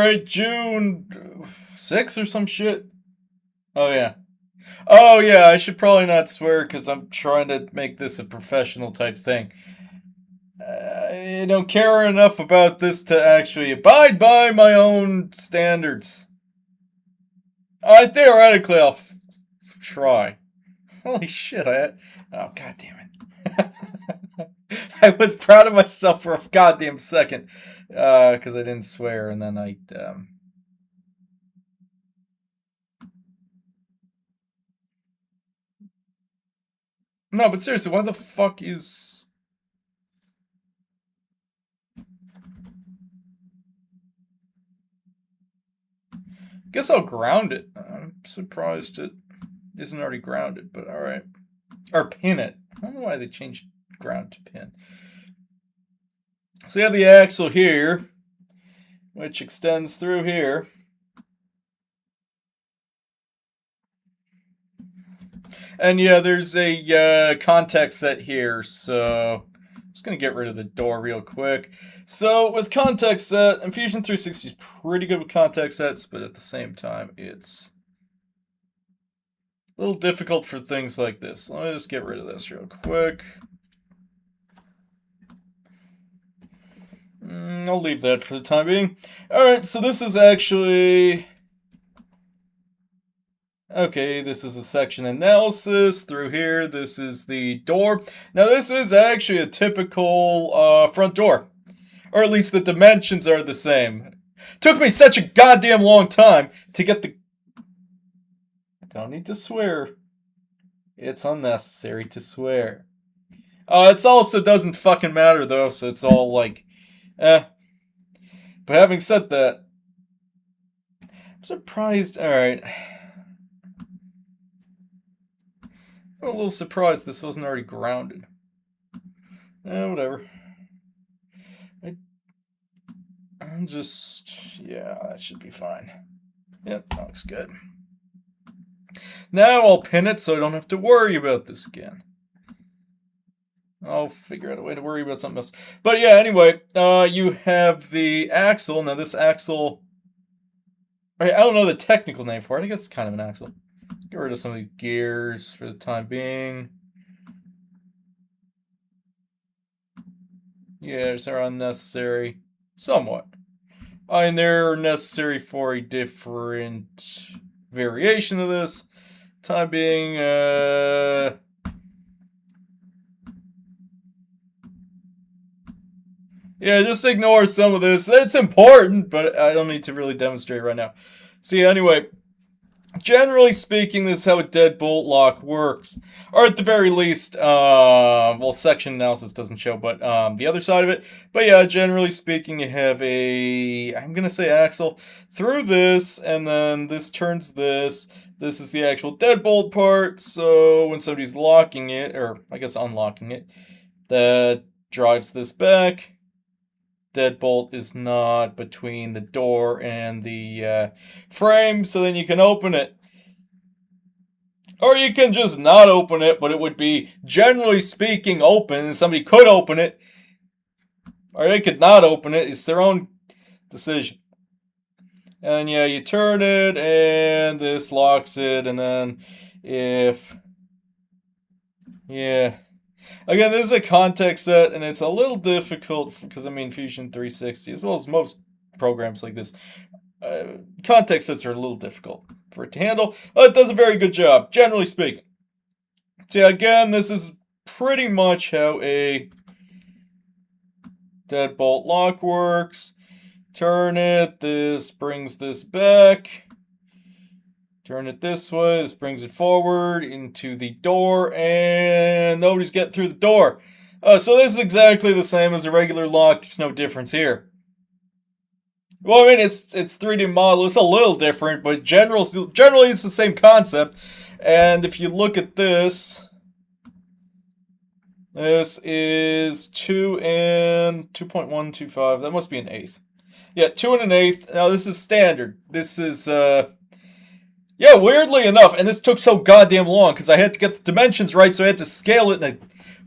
Alright, June 6th or some shit. Oh, yeah. Oh, yeah, I should probably not swear because I'm trying to make this a professional type thing. I don't care enough about this to actually abide by my own standards. Theoretically, I'll try. Holy shit, oh, god damn it. I was proud of myself for a goddamn second. Because I didn't swear, and then No, but seriously, why the fuck is... Guess I'll ground it. I'm surprised it isn't already grounded, but alright. Or pin it. I don't know why they changed ground to pin. So you have the axle here, which extends through here. And yeah, there's a contact set here, so I'm just going to get rid of the door real quick. So with contact set, and Fusion 360 is pretty good with contact sets, but at the same time, it's a little difficult for things like this. Let me just get rid of this real quick. I'll leave that for the time being. Alright, so this is actually... Okay, this is a section analysis. Through here, this is the door. Now, this is actually a typical front door. Or at least the dimensions are the same. Took me such a goddamn long time to get the... Don't need to swear. It's unnecessary to swear. It also doesn't fucking matter, though, so it's all like... But having said that... I'm surprised... Alright... I'm a little surprised this wasn't already grounded. Whatever. I'm just... Yeah, that should be fine. Yep, that looks good. Now I'll pin it so I don't have to worry about this again. I'll figure out a way to worry about something else. But yeah, anyway, you have the axle. Now this axle... I don't know the technical name for it. I guess it's kind of an axle. Get rid of some of these gears for the time being. Yeah, they're unnecessary. Somewhat. And they're necessary for a different variation of this. Time being, yeah, just ignore some of this. It's important, but I don't need to really demonstrate right now. See, anyway... Generally speaking, this is how a deadbolt lock works. Or at the very least, well, section analysis doesn't show, but the other side of it. But yeah, generally speaking, you have a, I'm going to say axle through this, and then this turns this. This is the actual deadbolt part, so when somebody's locking it, or I guess unlocking it, that drives this back. Deadbolt is not between the door and the frame, so then you can open it. Or you can just not open it, but it would be, generally speaking, open, and somebody could open it. Or they could not open it. It's their own decision. And yeah, you turn it, and this locks it, and then if... Yeah... Again, this is a context set, and it's a little difficult because, I mean, Fusion 360, as well as most programs like this, context sets are a little difficult for it to handle. But it does a very good job, generally speaking. So, yeah, again, this is pretty much how a deadbolt lock works. Turn it, this brings this back. Turn it this way, this brings it forward into the door, and nobody's getting through the door. So this is exactly the same as a regular lock, there's no difference here. Well, I mean, it's 3D model, it's a little different, but generally it's the same concept. And if you look at this, this is 2 and 2.125, that must be an eighth. Yeah, 2 and an eighth. Now this is standard. This is, yeah, weirdly enough, and this took so goddamn long, because I had to get the dimensions right, so I had to scale it in a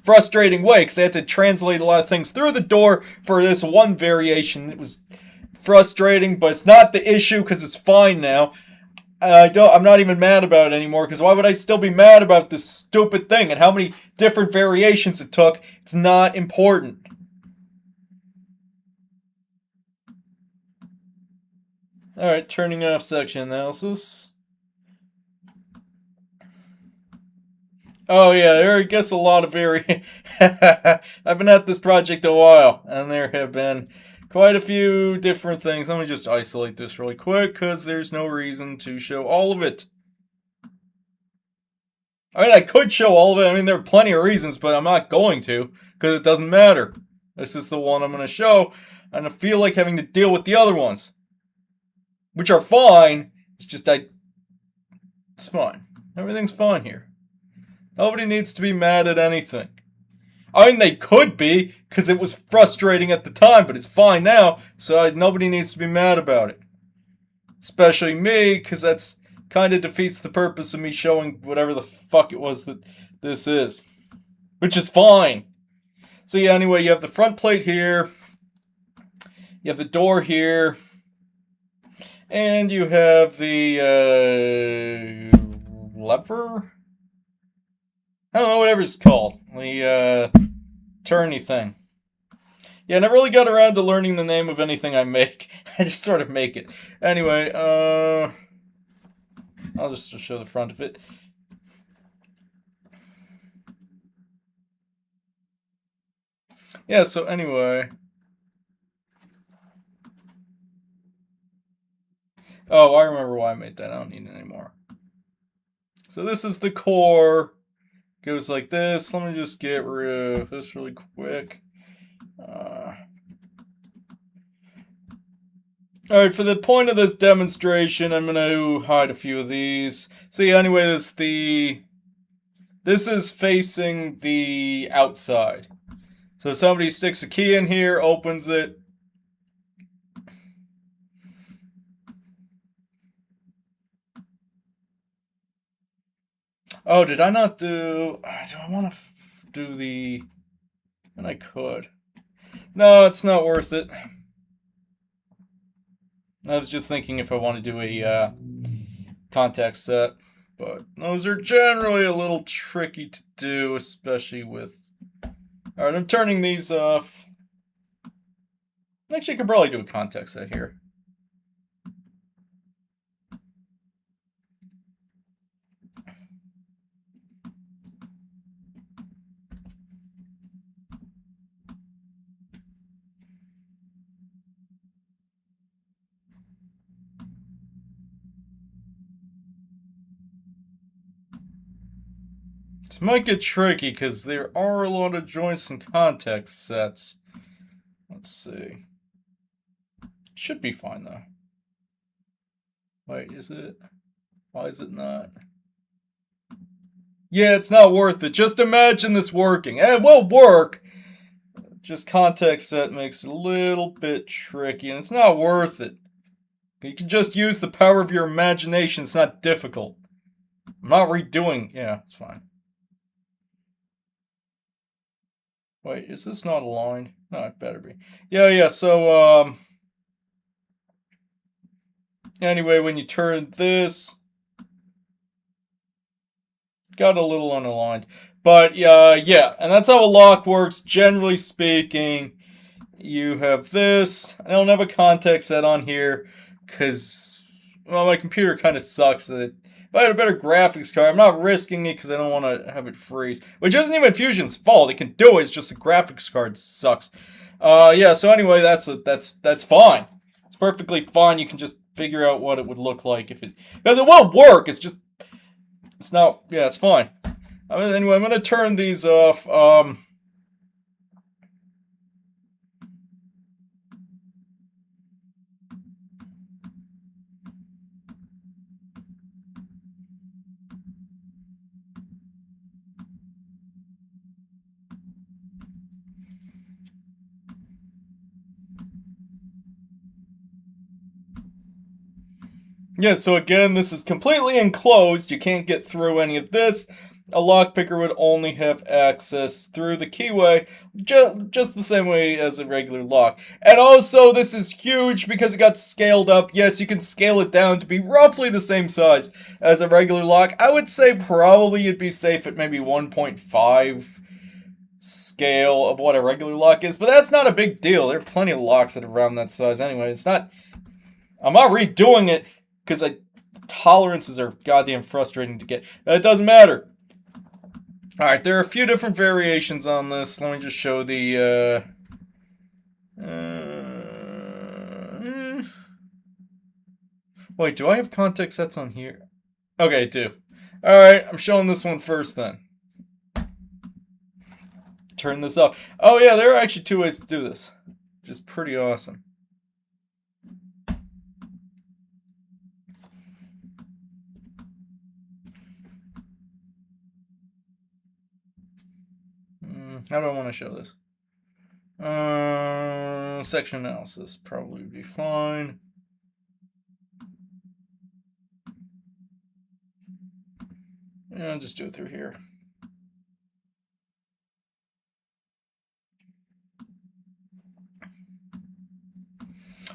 frustrating way, because I had to translate a lot of things through the door for this one variation. It was frustrating, but it's not the issue because it's fine now. I'm not even mad about it anymore, because why would I still be mad about this stupid thing and how many different variations it took? It's not important. Alright, turning off section analysis. Oh yeah, there I guess a lot of I've been at this project a while, and there have been quite a few different things. Let me just isolate this really quick, because there's no reason to show all of it. I mean, I could show all of it. I mean, there are plenty of reasons, but I'm not going to, because it doesn't matter. This is the one I'm going to show, and I feel like having to deal with the other ones. Which are fine, it's just it's fine. Everything's fine here. Nobody needs to be mad at anything. I mean, they could be, because it was frustrating at the time, but it's fine now, so nobody needs to be mad about it. Especially me, because that's kind of defeats the purpose of me showing whatever the fuck it was that this is. Which is fine. So yeah, anyway, you have the front plate here. You have the door here. And you have the lever? I don't know, whatever it's called. The turny thing. Yeah, I never really got around to learning the name of anything I make. I just sort of make it. Anyway, I'll just show the front of it. Yeah, so anyway. Oh, I remember why I made that. I don't need it anymore. So this is the core. Goes like this. Let me just get rid of this really quick. Alright, for the point of this demonstration, I'm going to hide a few of these. So yeah, anyway, this is facing the outside. So somebody sticks a key in here, opens it. Oh, did I not do... Do I want to do the... And I could. No, it's not worth it. I was just thinking if I want to do a contact set. But those are generally a little tricky to do, especially with... Alright, I'm turning these off. Actually, I could probably do a contact set here. This might get tricky because there are a lot of joints and context sets. Let's see. Should be fine though. Wait, is it? Why is it not? Yeah, it's not worth it. Just imagine this working. And it will work. Just context set makes it a little bit tricky, and it's not worth it. You can just use the power of your imagination. It's not difficult. I'm not redoing. Yeah, it's fine. Wait, is this not aligned? No, it better be. Yeah, so, anyway, when you turn this, got a little unaligned. But, yeah, and that's how a lock works, generally speaking. You have this. I don't have a context set on here, because, well, my computer kind of sucks at it. If I had a better graphics card, I'm not risking it because I don't want to have it freeze. Which isn't even Fusion's fault. It can do it. It's just the graphics card sucks. Yeah. So anyway, that's fine. It's perfectly fine. You can just figure out what it would look like if it, because it will work. It's just, it's not. Yeah, it's fine. Anyway, I'm gonna turn these off. Yeah, so again, this is completely enclosed. You can't get through any of this. a lockpicker would only have access through the keyway, just the same way as a regular lock. And also, this is huge because it got scaled up. Yes, you can scale it down to be roughly the same size as a regular lock. I would say probably you'd be safe at maybe 1.5 scale of what a regular lock is, but that's not a big deal. There are plenty of locks that are around that size anyway. I'm not redoing it because tolerances are goddamn frustrating to get. It doesn't matter. Alright, there are a few different variations on this. Let me just show the, wait, do I have context sets on here? Okay, I do. Alright, I'm showing this one first then. Turn this off. Oh yeah, there are actually two ways to do this, which is pretty awesome. How do I want to show this? Section analysis probably would be fine. Yeah, I'll just do it through here.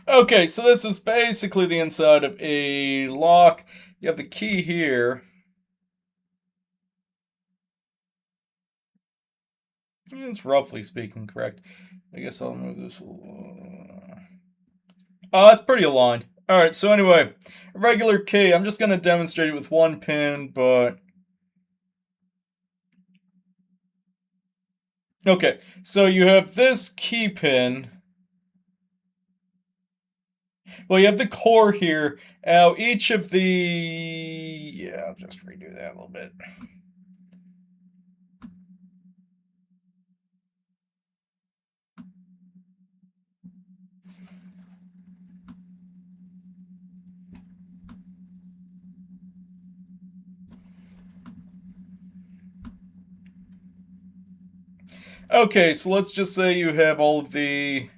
Okay, so this is basically the inside of a lock. You have the key here. It's roughly speaking correct. I guess I'll move this. Oh, it's pretty aligned. Alright, so anyway, a regular key. I'm just going to demonstrate it with one pin, but... Okay, so you have this key pin. Well, you have the core here. Now, each of the... Yeah, I'll just redo that a little bit. Okay, so let's just say you have all of the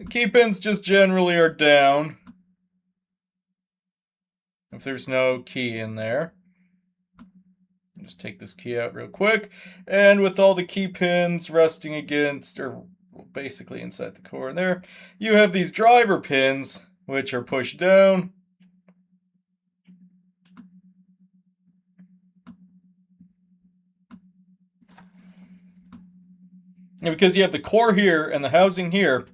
key pins just generally are down. If there's no key in there. Just take this key out real quick. And with all the key pins resting against, or basically inside the core there, you have these driver pins, which are pushed down. And because you have the core here and the housing here,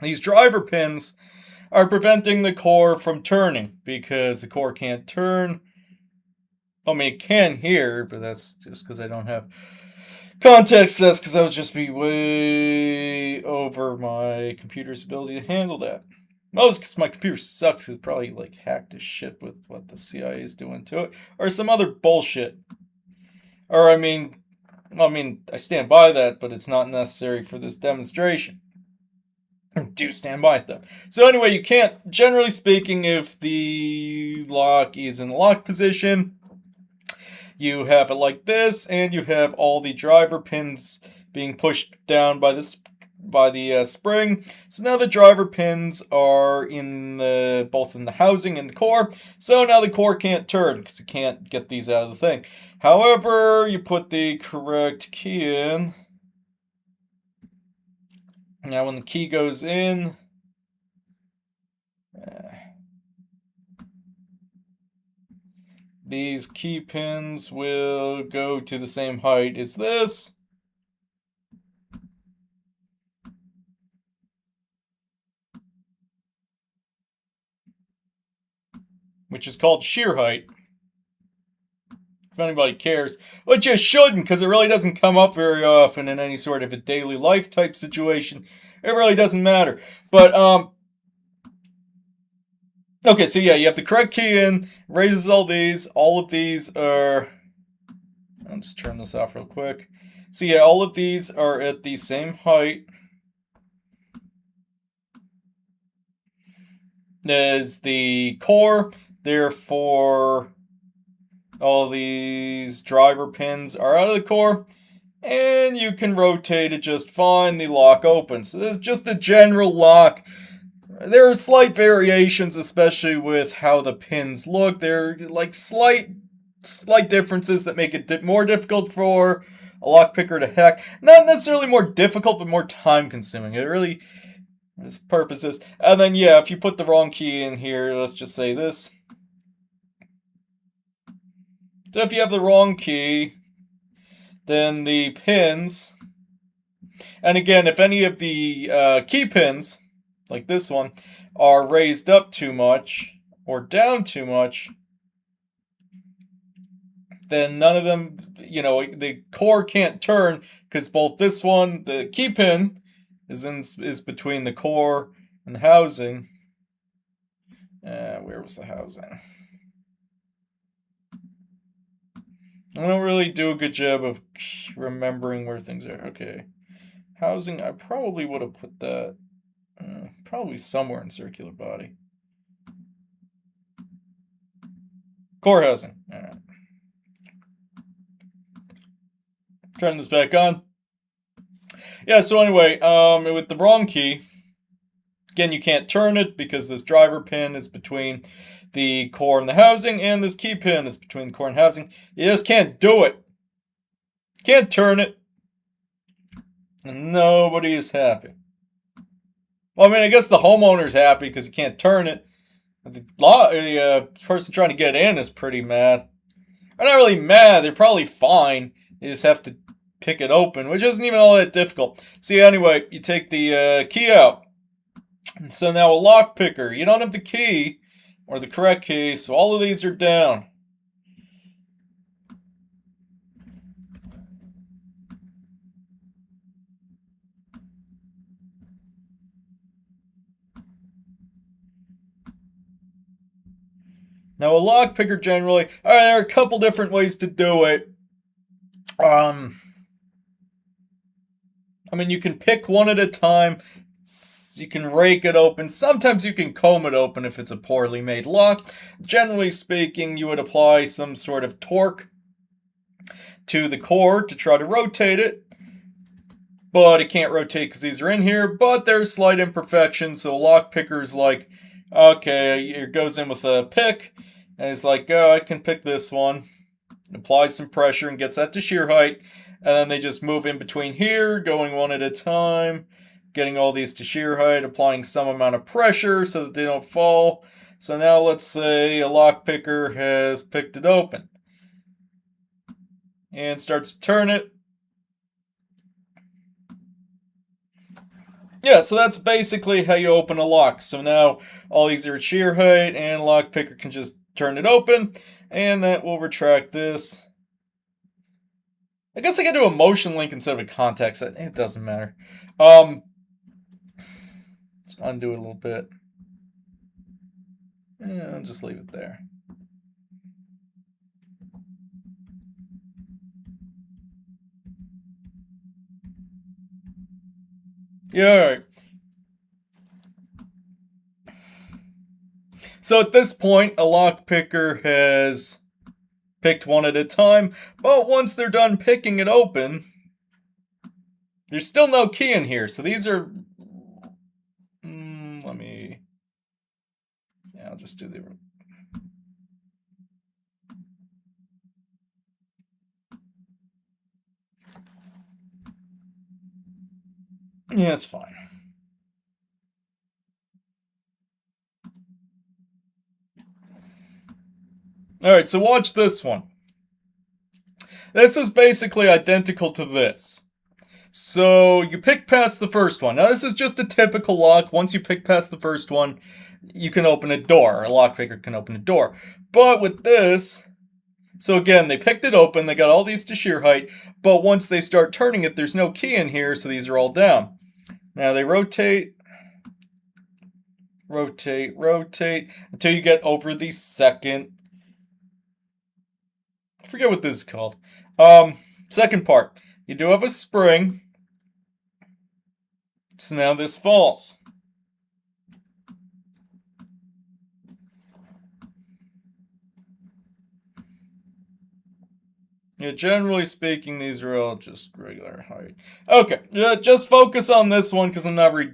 these driver pins are preventing the core from turning because the core can't turn. I mean, it can here, but that's just because I don't have context. That's because I would just be way over my computer's ability to handle that. Most because my computer sucks. It's probably like hacked to shit with what the CIA is doing to it, or some other bullshit. Or I mean, I stand by that, but it's not necessary for this demonstration. I do stand by it though. So anyway, you can't, generally speaking, if the lock is in the lock position, you have it like this, and you have all the driver pins being pushed down by the spring. So now the driver pins are both in the housing and the core. So now the core can't turn because it can't get these out of the thing. However, you put the correct key in. Now when the key goes in, these key pins will go to the same height as this. Which is called shear height. If anybody cares. Which you shouldn't, because it really doesn't come up very often in any sort of a daily life type situation. It really doesn't matter. But, okay, so yeah, you have the correct key in, raises all these. All of these are... I'll just turn this off real quick. So yeah, all of these are at the same height as the core. Therefore, all these driver pins are out of the core, and you can rotate it just fine. The lock opens. So this is just a general lock. There are slight variations, especially with how the pins look. They're like slight slight differences that make it more difficult for a lockpicker to hack. Not necessarily more difficult, but more time-consuming. It really has purposes. And then, yeah, if you put the wrong key in here, let's just say this. So if you have the wrong key, then the pins, and again, if any of the key pins, like this one, are raised up too much or down too much, then none of them, the core can't turn, because both this one, the key pin, is between the core and the housing. Where was the housing? I don't really do a good job of remembering where things are. Okay. Housing, I probably would have put that probably somewhere in circular body. Core housing. All right. Turn this back on. Yeah, so anyway, with the wrong key, again, you can't turn it because this driver pin is between the core and the housing, and this key pin is between the core and housing. You just can't do it. Can't turn it. And nobody is happy. Well, I mean, I guess the homeowner's happy because you can't turn it. The person trying to get in is pretty mad. They're not really mad. They're probably fine. They just have to pick it open, which isn't even all that difficult. See, anyway, you take the key out. So now a lock picker. You don't have the key or the correct key, so all of these are down. Now, a lockpicker generally, there are a couple different ways to do it. I mean, you can pick one at a time. You can rake it open. Sometimes you can comb it open if it's a poorly made lock. Generally speaking, you would apply some sort of torque to the core to try to rotate it. But it can't rotate because these are in here. But there's slight imperfections, so a lockpicker's like, okay, it goes in with a pick. And it's like, oh, I can pick this one. Applies some pressure and gets that to shear height. And then they just move in between here, going one at a time, getting all these to shear height, applying some amount of pressure so that they don't fall. So now let's say a lockpicker has picked it open and starts to turn it. Yeah, so that's basically how you open a lock. So now all these are at shear height, and a lockpicker can just turn it open, and that will retract this. I guess I can do a motion link instead of a contact set. It doesn't matter. Let's undo it a little bit. And I'll just leave it there. Yeah, all right. So at this point, a lockpicker has picked one at a time, but once they're done picking it open, there's still no key in here. So these are, I'll just do the, yeah, it's fine. All right, so watch this one. This is basically identical to this. So you pick past the first one. Now this is just a typical lock. Once you pick past the first one, you can open a door. A lockpicker can open a door. But with this, so again, they picked it open. They got all these to shear height. But once they start turning it, there's no key in here, so these are all down. Now they rotate, rotate, rotate, until you get over the second, I forget what this is called. Second part. You do have a spring. So now this falls. Yeah, generally speaking, these are all just regular height. Okay, just focus on this one because I'm not I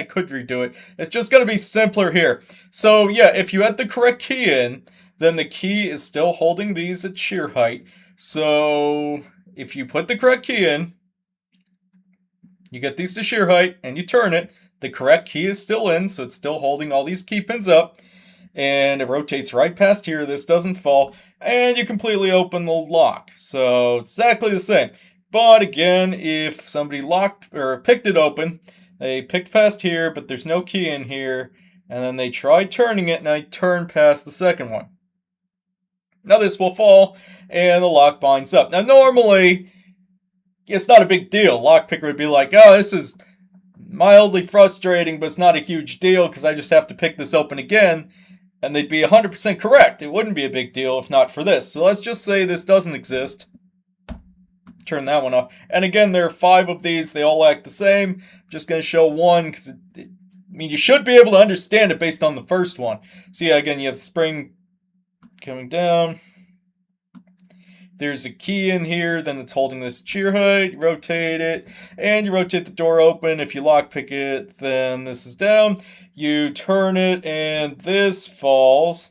could redo it. It's just going to be simpler here. So yeah, if you had the correct key in, then the key is still holding these at shear height. So if you put the correct key in, you get these to shear height, and you turn it, the correct key is still in, so it's still holding all these key pins up, and it rotates right past here. This doesn't fall, and you completely open the lock. So exactly the same. But again, if somebody locked or picked it open, they picked past here, but there's no key in here, and then they tried turning it, and I turned past the second one. Now this will fall, and the lock binds up. Now normally, it's not a big deal. Lockpicker would be like, oh, this is mildly frustrating, but it's not a huge deal because I just have to pick this open again, and they'd be 100% correct. It wouldn't be a big deal if not for this. So let's just say this doesn't exist. Turn that one off. And again, there are 5 of these. They all act the same. I'm just going to show one because I mean, you should be able to understand it based on the first one. So yeah, again, you have spring coming down. There's a key in here, then it's holding this shear height. You rotate it, and you rotate the door open. If you lockpick it, then this is down. You turn it, and this falls.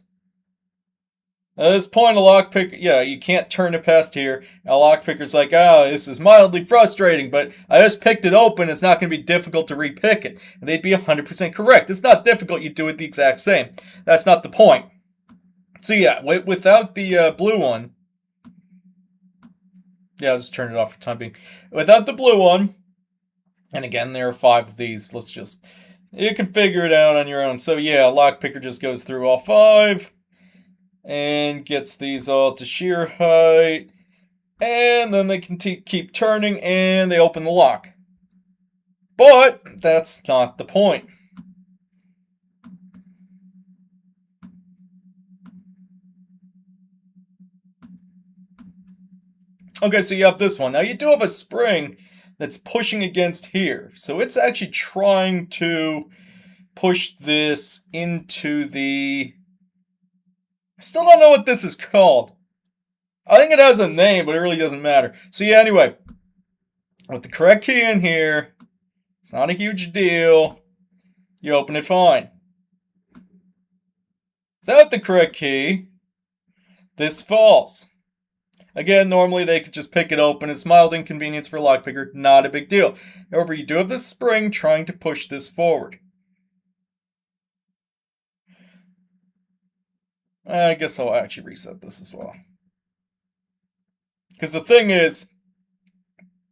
At this point, a lockpick, yeah, you can't turn it past here. A lockpicker's like, oh, this is mildly frustrating, but I just picked it open. It's not going to be difficult to repick it. And they'd be 100% correct. It's not difficult. You do it the exact same. That's not the point. So yeah, without the blue one, yeah, I'll just turn it off for the time being. Without the blue one, and again, there are 5 of these. You can figure it out on your own. So yeah, lockpicker just goes through all 5 and gets these all to shear height. And then they can keep turning and they open the lock. But that's not the point. Okay, so you have this one. Now you do have a spring that's pushing against here. So it's actually trying to push this into the... I still don't know what this is called. I think it has a name, but it really doesn't matter. So yeah, anyway, with the correct key in here, it's not a huge deal. You open it fine. Without the correct key, this falls. Again, normally they could just pick it open. It's mild inconvenience for a lockpicker, not a big deal. However, you do have this spring trying to push this forward. I guess I'll actually reset this as well. Because the thing is,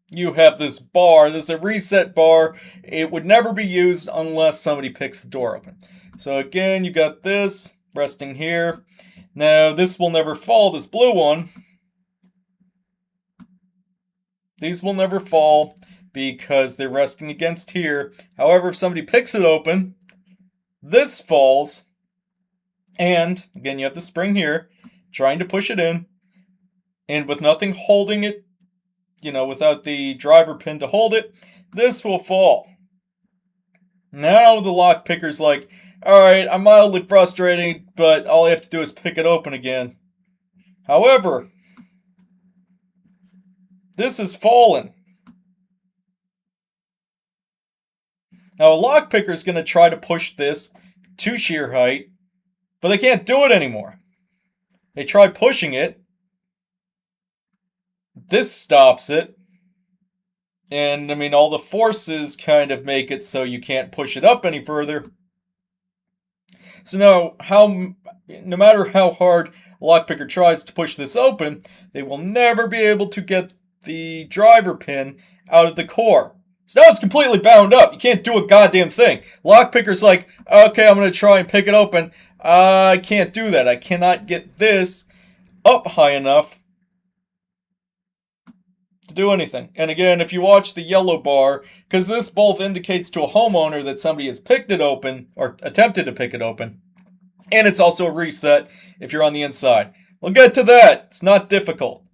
you have this bar. This is a reset bar. It would never be used unless somebody picks the door open. So again, you got this resting here. Now, this will never fall, this blue one. These will never fall because they're resting against here. However, if somebody picks it open, this falls. And, again, you have the spring here, trying to push it in. And with nothing holding it, without the driver pin to hold it, this will fall. Now the lockpicker's like, alright, I'm mildly frustrated, but all I have to do is pick it open again. However, this has fallen. Now a lockpicker is going to try to push this to shear height, but they can't do it anymore. They try pushing it. This stops it. And, all the forces kind of make it so you can't push it up any further. So now, no matter how hard a lockpicker tries to push this open, they will never be able to get the driver pin out of the core. So now it's completely bound up. You can't do a goddamn thing. Lockpicker's like, okay, I'm going to try and pick it open. I can't do that. I cannot get this up high enough to do anything. And again, if you watch the yellow bar, because this both indicates to a homeowner that somebody has picked it open, or attempted to pick it open, and it's also a reset if you're on the inside. We'll get to that. It's not difficult.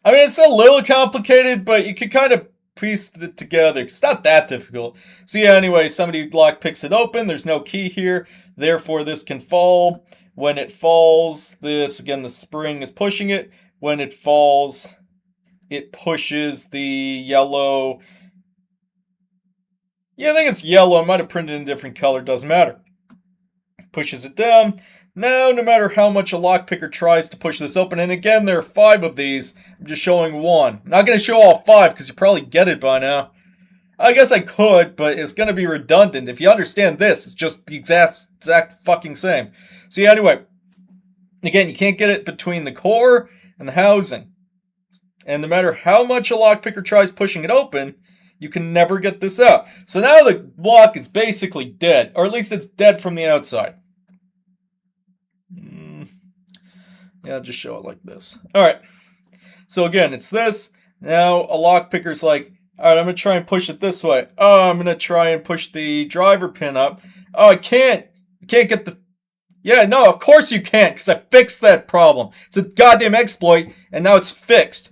It's a little complicated, but you can kind of piece it together. It's not that difficult. So yeah, anyway, somebody lockpicks it open. There's no key here. Therefore, this can fall. When it falls, again, the spring is pushing it. When it falls, it pushes the yellow. Yeah, I think it's yellow. I might have printed in a different color. Doesn't matter. Pushes it down. Now, no matter how much a lockpicker tries to push this open, and again, there are 5 of these, I'm just showing one. I'm not going to show all 5 because you probably get it by now. I guess I could, but it's going to be redundant. If you understand this, it's just the exact fucking same. See, anyway, again, you can't get it between the core and the housing. And no matter how much a lockpicker tries pushing it open, you can never get this out. So now the block is basically dead, or at least it's dead from the outside. Yeah, I'll just show it like this. Alright, so again, it's this. Now a lockpicker's like, alright, I'm going to try and push it this way. Oh, I'm going to try and push the driver pin up. Oh, I can't. I can't get the... Yeah, no, of course you can't, because I fixed that problem. It's a goddamn exploit, and now it's fixed.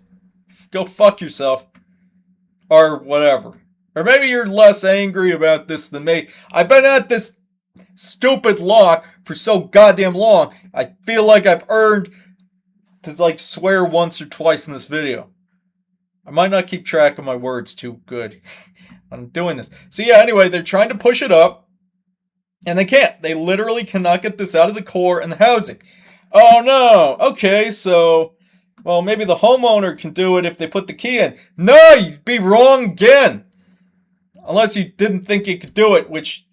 Go fuck yourself. Or whatever. Or maybe you're less angry about this than me. I've been at this stupid lock for so goddamn long, I feel like I've earned to, like, swear once or twice in this video. I might not keep track of my words too good when I'm doing this. So yeah, anyway, they're trying to push it up, and they can't. They literally cannot get this out of the core and the housing. Oh no! Okay, so... Well, maybe the homeowner can do it if they put the key in. No, you'd be wrong again! Unless you didn't think you could do it, which...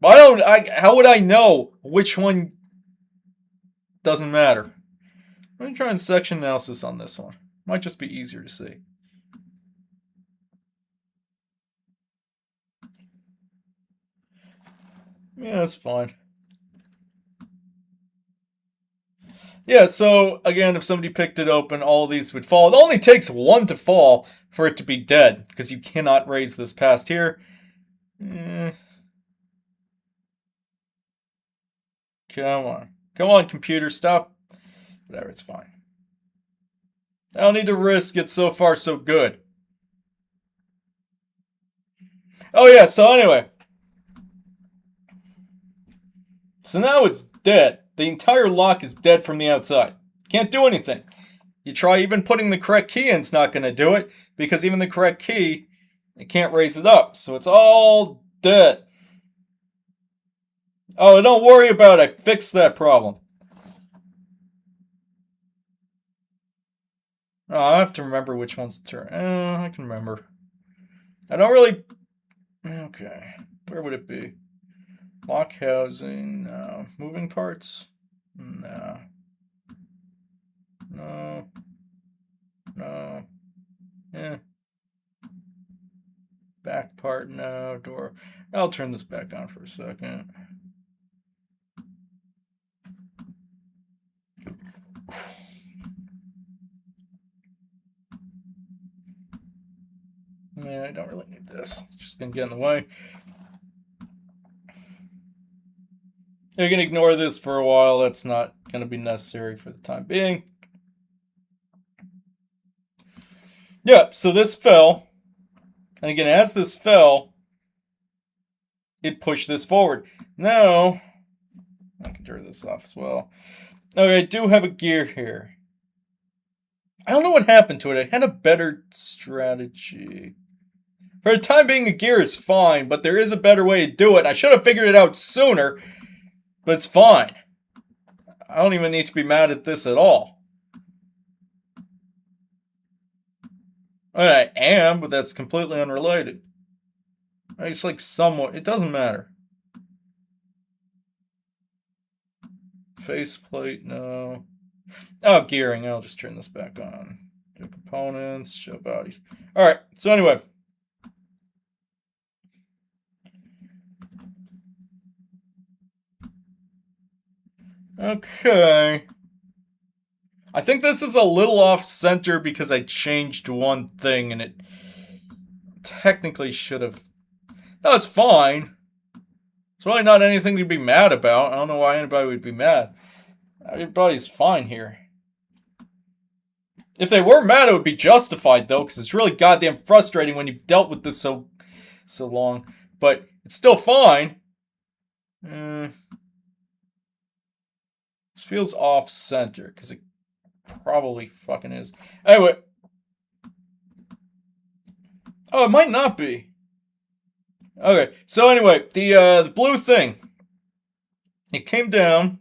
how would I know which one doesn't matter? Let me try and section analysis on this one. Might just be easier to see. Yeah, that's fine. Yeah, so, again, if somebody picked it open, all of these would fall. It only takes one to fall for it to be dead, because you cannot raise this past here. Come on. Come on, computer, stop. Whatever, it's fine. I don't need to risk it. So far, so good. Oh, yeah, so anyway. So now it's dead. The entire lock is dead from the outside. Can't do anything. You try even putting the correct key in, it's not going to do it. Because even the correct key, it can't raise it up. So it's all dead. Oh, don't worry about it. I fixed that problem. Oh, I have to remember which one's the turn. I can remember. I don't really... Okay. Where would it be? Lock housing. No. Moving parts? No. No. No. Yeah. Back part? No. Door. I'll turn this back on for a second. Yeah, I don't really need this. It's just going to get in the way. You can ignore this for a while. That's not going to be necessary for the time being. Yeah, so this fell. And again, as this fell, it pushed this forward. Now, I can turn this off as well. Okay, I do have a gear here. I don't know what happened to it. I had a better strategy. For the time being, the gear is fine, but there is a better way to do it. I should have figured it out sooner, but it's fine. I don't even need to be mad at this at all. I am, but that's completely unrelated. It's like somewhat... It doesn't matter. Faceplate, no. Oh, gearing. I'll just turn this back on. Do components, show bodies. Alright, so anyway. Okay. I think this is a little off center because I changed one thing and it technically should have... No, it's fine. It's really not anything to be mad about. I don't know why anybody would be mad. Everybody's fine here. If they were mad, it would be justified, though, because it's really goddamn frustrating when you've dealt with this so long. But it's still fine. This feels off-center, because it probably fucking is. Anyway. Oh, it might not be. Okay, so anyway, the blue thing. It came down,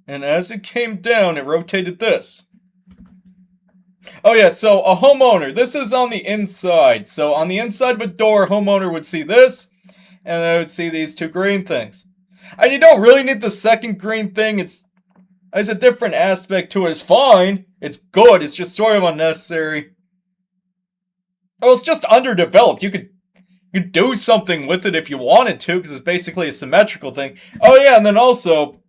And as it came down, it rotated this. Oh yeah, so a homeowner, this is on the inside. So on the inside of a door, a homeowner would see this, and they would see these two green things. And you don't really need the second green thing. It's a different aspect to it. It's fine. It's good. It's just sort of unnecessary. Oh, it's just underdeveloped. You could do something with it if you wanted to, because it's basically a symmetrical thing. Oh yeah, and then also,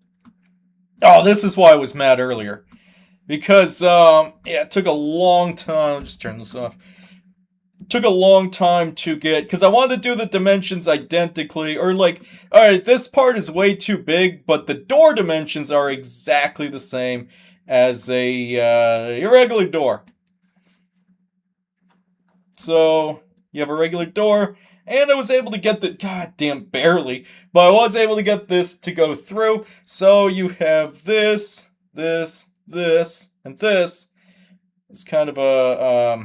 oh, this is why I was mad earlier. Because, yeah, it took a long time. I'll just turn this off. It took a long time to get, because I wanted to do the dimensions identically, or like, alright, this part is way too big, but the door dimensions are exactly the same as a irregular door. So, you have a regular door, and I was able to get the, goddamn, barely, but I was able to get this to go through. So you have this, this, and this. It's kind of a,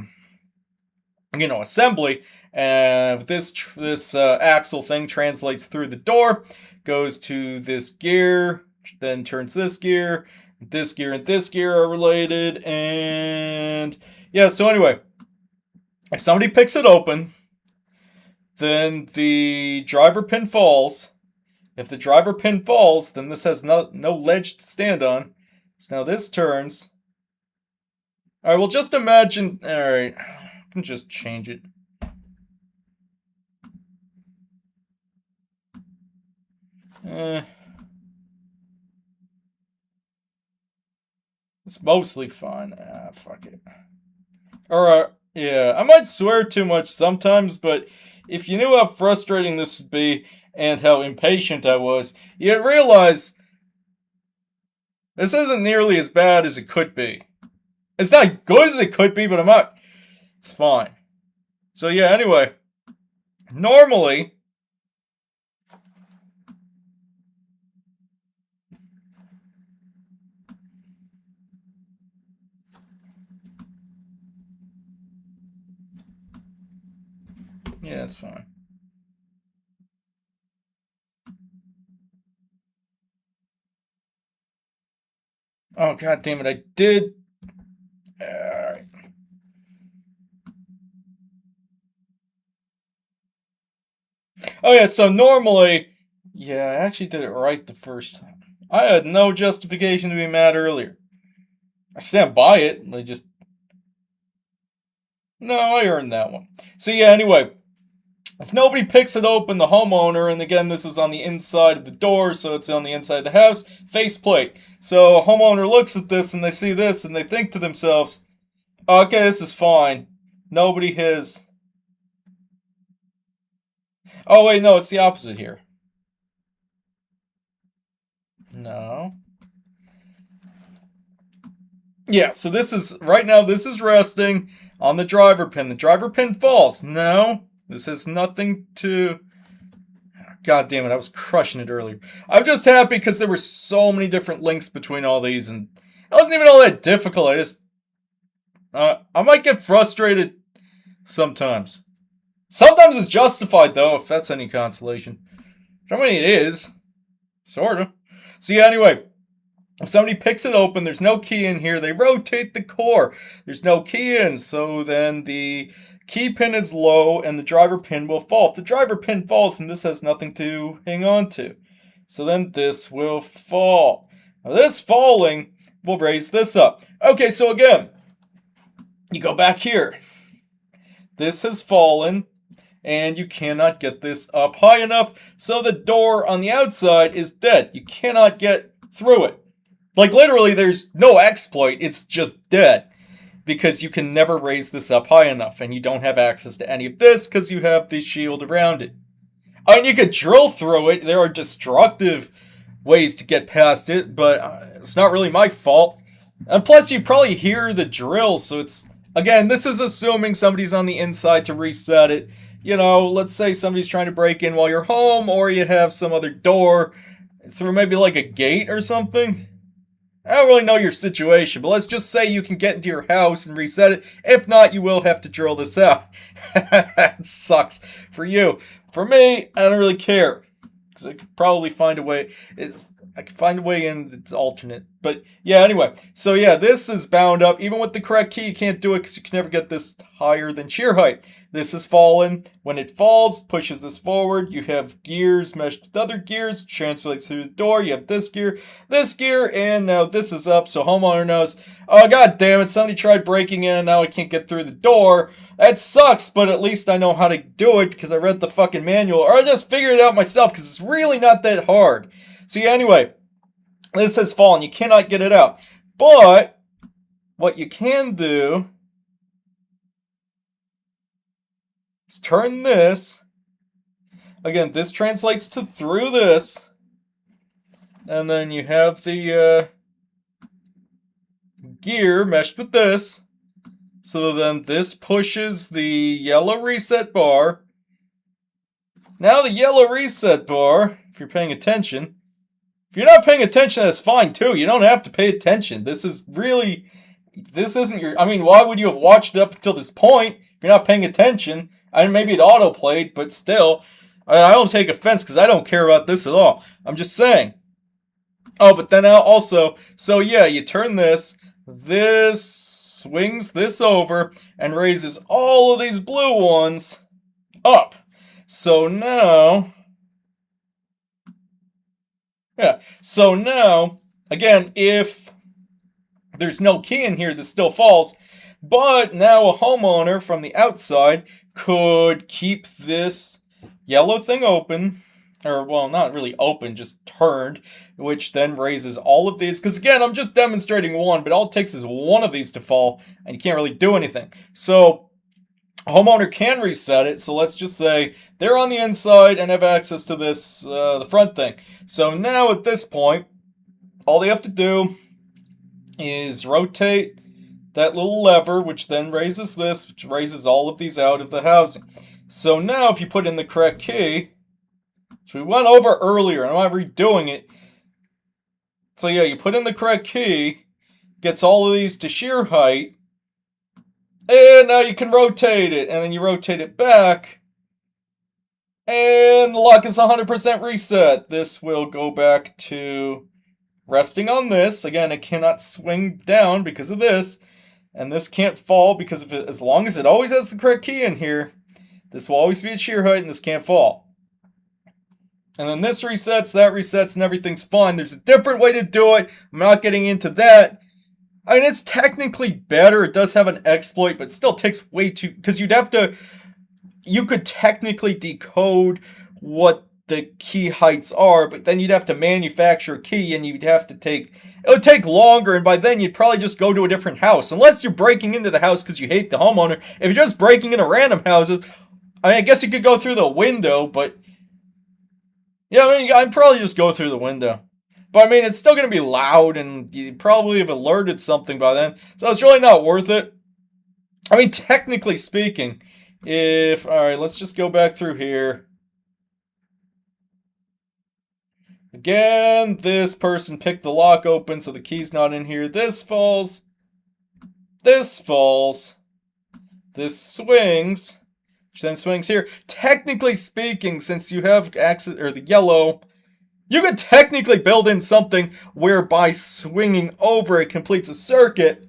assembly. And this axle thing translates through the door, goes to this gear, then turns this gear, and this gear are related, and yeah, so anyway, if somebody picks it open, then the driver pin falls. If the driver pin falls, then this has no ledge to stand on. So now this turns. Alright, well just imagine, alright, I can just change it. It's mostly fine. Fuck it. Alright, yeah, I might swear too much sometimes, but if you knew how frustrating this would be and how impatient I was, you'd realize this isn't nearly as bad as it could be. It's not as good as it could be, but it's fine. So yeah, anyway, normally, yeah, it's fine. Oh, god damn it, I did. Alright. Oh yeah, so normally, yeah, I actually did it right the first time. I had no justification to be mad earlier. I stand by it, no, I earned that one. So yeah, anyway, if nobody picks it open, the homeowner, and again, this is on the inside of the door, so it's on the inside of the house, faceplate. So a homeowner looks at this, and they see this, and they think to themselves, okay, this is fine. Nobody has... Oh, wait, no, it's the opposite here. No. Yeah, so this is, right now, this is resting on the driver pin. The driver pin falls. No, this has nothing to... God damn it, I was crushing it earlier. I'm just happy because there were so many different links between all these, and it wasn't even all that difficult. I might get frustrated sometimes. Sometimes it's justified, though, if that's any consolation. I mean, it is. Sort of. So yeah, anyway, if somebody picks it open, there's no key in here, they rotate the core. There's no key in, so then the key pin is low and the driver pin will fall. If the driver pin falls, then this has nothing to hang on to. So then this will fall. Now this falling will raise this up. Okay, so again, you go back here. This has fallen, and you cannot get this up high enough, so the door on the outside is dead. You cannot get through it. Like, literally, there's no exploit, it's just dead. Because you can never raise this up high enough, and you don't have access to any of this, because you have the shield around it. I mean, you could drill through it, there are destructive ways to get past it, but it's not really my fault. And plus, you probably hear the drill, so it's... Again, this is assuming somebody's on the inside to reset it. You know, let's say somebody's trying to break in while you're home, or you have some other door through maybe like a gate or something. I don't really know your situation, but let's just say you can get into your house and reset it. If not, you will have to drill this out. It sucks for you. For me, I don't really care, because I could probably find a way. I can find a way in that's alternate. But yeah, anyway. So yeah, this is bound up. Even with the correct key, you can't do it because you can never get this higher than shear height. This has fallen. When it falls, pushes this forward. You have gears meshed with other gears. Translates through the door. You have this gear, and now this is up. So homeowner knows, oh, god damn it, somebody tried breaking in and now I can't get through the door. That sucks, but at least I know how to do it because I read the fucking manual. Or I just figured it out myself because it's really not that hard. See, anyway, this has fallen. You cannot get it out. But what you can do is turn this. Again, this translates to through this. And then you have the gear meshed with this. So then this pushes the yellow reset bar. Now the yellow reset bar, if you're paying attention. If you're not paying attention, that's fine too. You don't have to pay attention. This isn't your, I mean, why would you have watched up until this point if you're not paying attention? I mean, maybe it auto-played, but still. I don't take offense because I don't care about this at all. I'm just saying. Oh, but then also, so yeah, you turn this swings this over and raises all of these blue ones up. So now, again, if there's no key in here, this still falls. But now a homeowner from the outside could keep this yellow thing open. Or, well, not really open, just turned, which then raises all of these. Because, again, I'm just demonstrating one, but all it takes is one of these to fall, and you can't really do anything. So, a homeowner can reset it. So, let's just say they're on the inside and have access to this, the front thing. So, now at this point, all they have to do is rotate that little lever, which then raises this, which raises all of these out of the housing. So, now if you put in the correct key, which we went over earlier, and I'm not redoing it. So yeah, you put in the correct key, gets all of these to shear height, and now you can rotate it, and then you rotate it back, and the lock is 100% reset. This will go back to resting on this. Again, it cannot swing down because of this, and this can't fall because of it. As long as it always has the correct key in here, this will always be at shear height, and this can't fall. And then this resets, that resets, and everything's fine. There's a different way to do it. I'm not getting into that. I mean, it's technically better. It does have an exploit, but it still takes way too... Because you could technically decode what the key heights are, but then you'd have to manufacture a key, and you'd have to take... It would take longer, and by then you'd probably just go to a different house. Unless you're breaking into the house because you hate the homeowner. If you're just breaking into random houses, I mean, I guess you could go through the window, but... Yeah, I mean, I'd probably just go through the window. But, I mean, it's still going to be loud, and you probably have alerted something by then. So it's really not worth it. I mean, technically speaking, if... Alright, let's just go back through here. Again, this person picked the lock open, so the key's not in here. This falls. This falls. This swings. Which then swings here. Technically speaking, since you have access, or the yellow, you could technically build in something whereby swinging over it completes a circuit,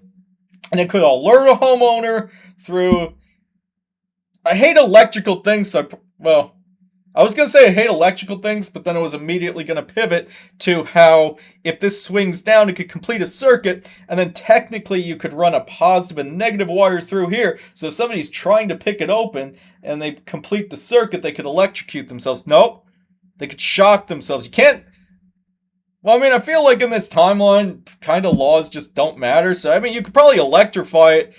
and it could alert a homeowner through... I hate electrical things, so I was going to say I hate electrical things, but then I was immediately going to pivot to how if this swings down, it could complete a circuit, and then technically you could run a positive and negative wire through here, so if somebody's trying to pick it open and they complete the circuit, they could electrocute themselves. Nope. They could shock themselves. You can't... Well, I mean, I feel like in this timeline, kind of laws just don't matter, so I mean, you could probably electrify it,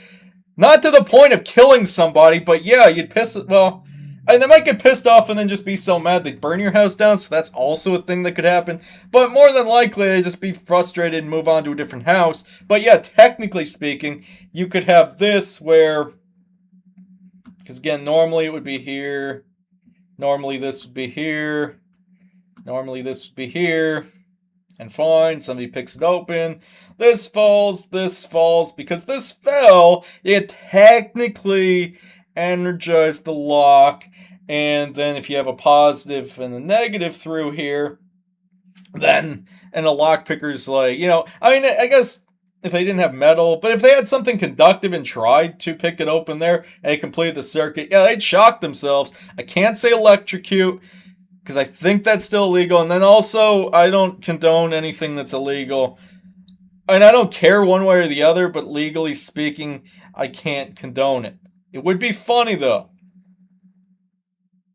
not to the point of killing somebody, but yeah, you'd piss it... Well... And they might get pissed off and then just be so mad they'd burn your house down, so that's also a thing that could happen. But more than likely, they'd just be frustrated and move on to a different house. But yeah, technically speaking, you could have this where... Because again, normally it would be here. Normally this would be here. Normally this would be here. And fine, somebody picks it open. This falls, because this fell, it technically energized the lock. And then if you have a positive and a negative through here, then, and a lockpicker's like, I mean, I guess if they didn't have metal, but if they had something conductive and tried to pick it open there and they completed the circuit, yeah, they'd shock themselves. I can't say electrocute because I think that's still illegal. And then also, I don't condone anything that's illegal. And I don't care one way or the other, but legally speaking, I can't condone it. It would be funny, though.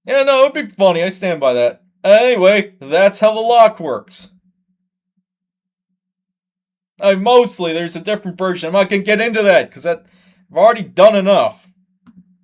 Yeah, no, it would be funny. I stand by that. Anyway, that's how the lock works. Mostly, there's a different version. I'm not going to get into that, because I've already done enough.